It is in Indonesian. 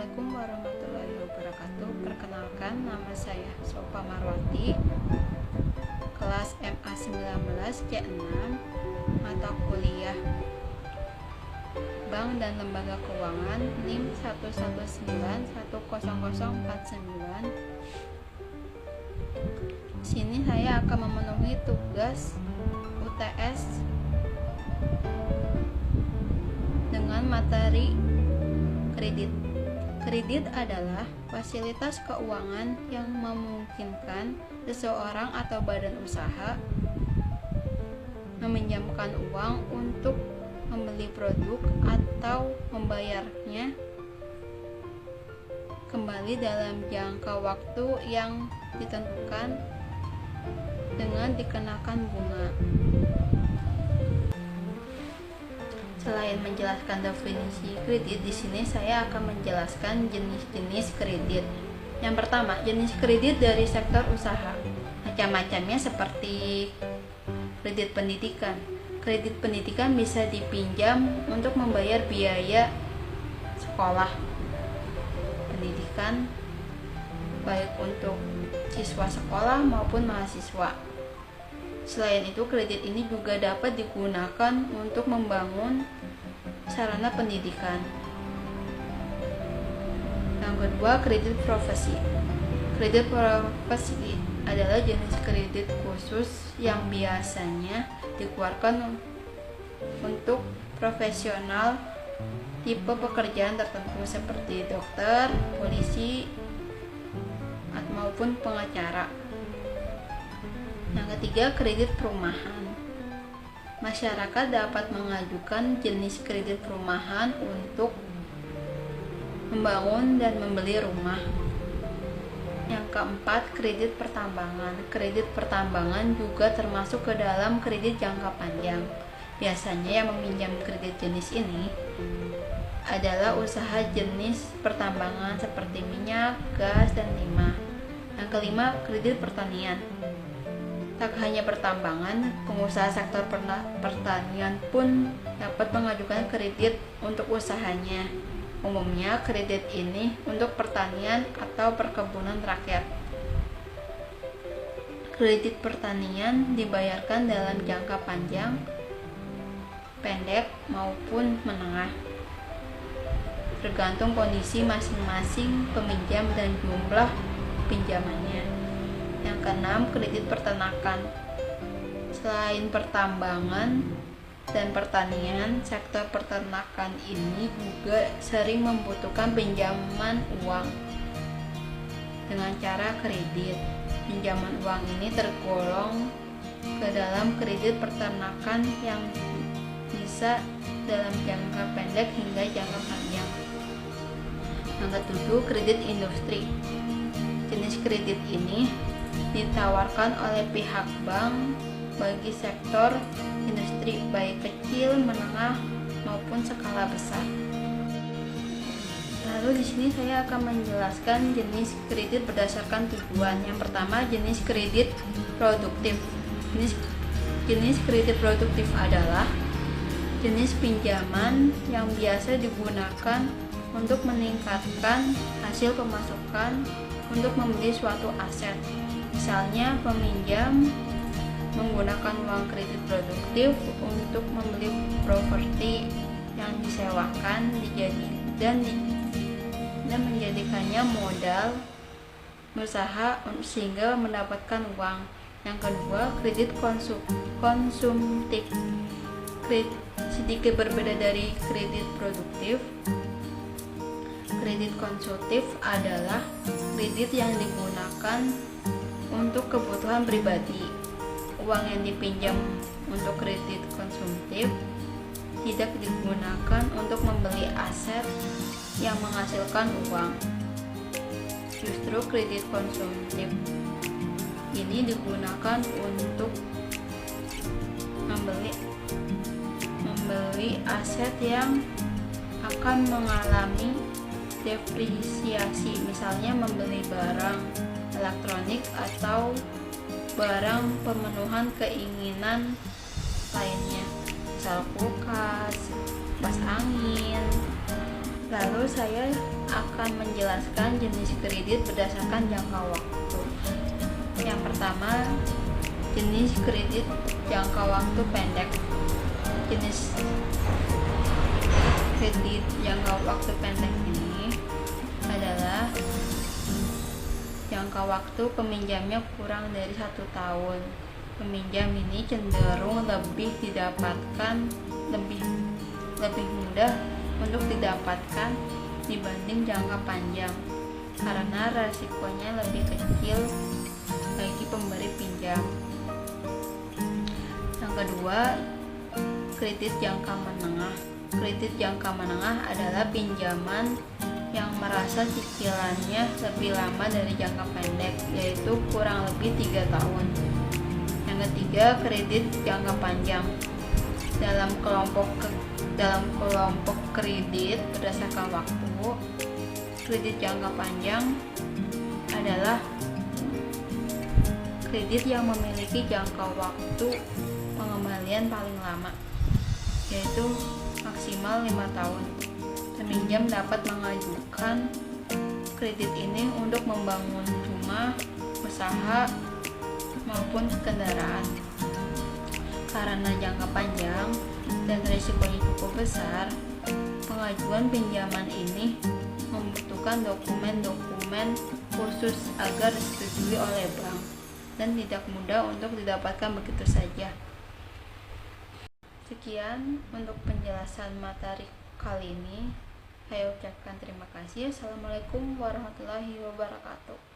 Assalamualaikum warahmatullahi wabarakatuh. Perkenalkan, nama saya Sofa Marwati, kelas MA 19 C6, mata kuliah Bank dan Lembaga Keuangan, NIM 119100049. Di sini saya akan memenuhi tugas UTS dengan materi kredit. Kredit adalah fasilitas keuangan yang memungkinkan seseorang atau badan usaha meminjamkan uang untuk membeli produk atau membayarnya kembali dalam jangka waktu yang ditentukan dengan dikenakan bunga. Selain menjelaskan definisi kredit, di sini saya akan menjelaskan jenis-jenis kredit. Yang pertama, jenis kredit dari sektor usaha. Macam-macamnya seperti kredit pendidikan. Kredit pendidikan bisa dipinjam untuk membayar biaya sekolah pendidikan, baik untuk siswa sekolah maupun mahasiswa. Selain itu, kredit ini juga dapat digunakan untuk membangun sarana pendidikan. Yang kedua, kredit profesi. Kredit profesi adalah jenis kredit khusus yang biasanya dikeluarkan untuk profesional tipe pekerjaan tertentu seperti dokter, polisi, maupun pengacara. Yang ketiga, kredit perumahan. Masyarakat dapat mengajukan jenis kredit perumahan untuk membangun dan membeli rumah. Yang keempat, kredit pertambangan. Kredit pertambangan juga termasuk ke dalam kredit jangka panjang. Biasanya yang meminjam kredit jenis ini adalah usaha jenis pertambangan seperti minyak, gas, dan timah. Yang kelima, kredit pertanian. Tak hanya pertambangan, pengusaha sektor pertanian pun dapat mengajukan kredit untuk usahanya. Umumnya, kredit ini untuk pertanian atau perkebunan rakyat. Kredit pertanian dibayarkan dalam jangka panjang, pendek, maupun menengah, tergantung kondisi masing-masing peminjam dan jumlah pinjamannya. Yang keenam, kredit peternakan. Selain pertambangan dan pertanian, sektor peternakan ini juga sering membutuhkan pinjaman uang dengan cara kredit. Pinjaman uang ini tergolong ke dalam kredit peternakan yang bisa dalam jangka pendek hingga jangka panjang. Yang ketujuh, kredit industri. Jenis kredit ini ditawarkan oleh pihak bank bagi sektor industri baik kecil, menengah maupun skala besar. Lalu di sini saya akan menjelaskan jenis kredit berdasarkan tujuan. Yang pertama, jenis kredit produktif. Jenis kredit produktif adalah jenis pinjaman yang biasa digunakan untuk meningkatkan hasil pemasukan untuk membeli suatu aset. Misalnya, peminjam menggunakan uang kredit produktif untuk membeli properti yang disewakan dan menjadikannya modal usaha sehingga mendapatkan uang. Yang kedua, kredit konsumtif. Sedikit berbeda dari kredit produktif. Kredit konsumtif adalah kredit yang digunakan untuk kebutuhan pribadi. Uang yang dipinjam untuk kredit konsumtif tidak digunakan untuk membeli aset yang menghasilkan uang. Justru kredit konsumtif ini digunakan untuk membeli aset yang akan mengalami depresiasi, misalnya membeli barang elektronik atau barang pemenuhan keinginan lainnya, misal kulkas, kipas angin, Lalu saya akan menjelaskan jenis kredit berdasarkan jangka waktu. Yang pertama, jenis kredit jangka waktu pendek. Jenis kredit jangka waktu pendek ini adalah jangka waktu peminjamnya kurang dari 1 tahun. Peminjam ini cenderung lebih mudah untuk didapatkan dibanding jangka panjang karena resikonya lebih kecil bagi pemberi pinjam. Yang kedua, kredit jangka menengah. Kredit jangka menengah adalah pinjaman yang merasa cicilannya lebih lama dari jangka pendek, yaitu kurang lebih 3 tahun. Yang ketiga, kredit jangka panjang. Dalam kelompok kredit berdasarkan waktu, kredit jangka panjang adalah kredit yang memiliki jangka waktu pengembalian paling lama, yaitu maksimal 5 tahun. Peminjam dapat mengajukan kredit ini untuk membangun rumah, usaha, maupun kendaraan. Karena jangka panjang dan risikonya cukup besar, pengajuan pinjaman ini membutuhkan dokumen-dokumen khusus agar disetujui oleh bank dan tidak mudah untuk didapatkan begitu saja. Sekian untuk penjelasan materi kali ini. Saya ucapkan terima kasih. Assalamualaikum warahmatullahi wabarakatuh.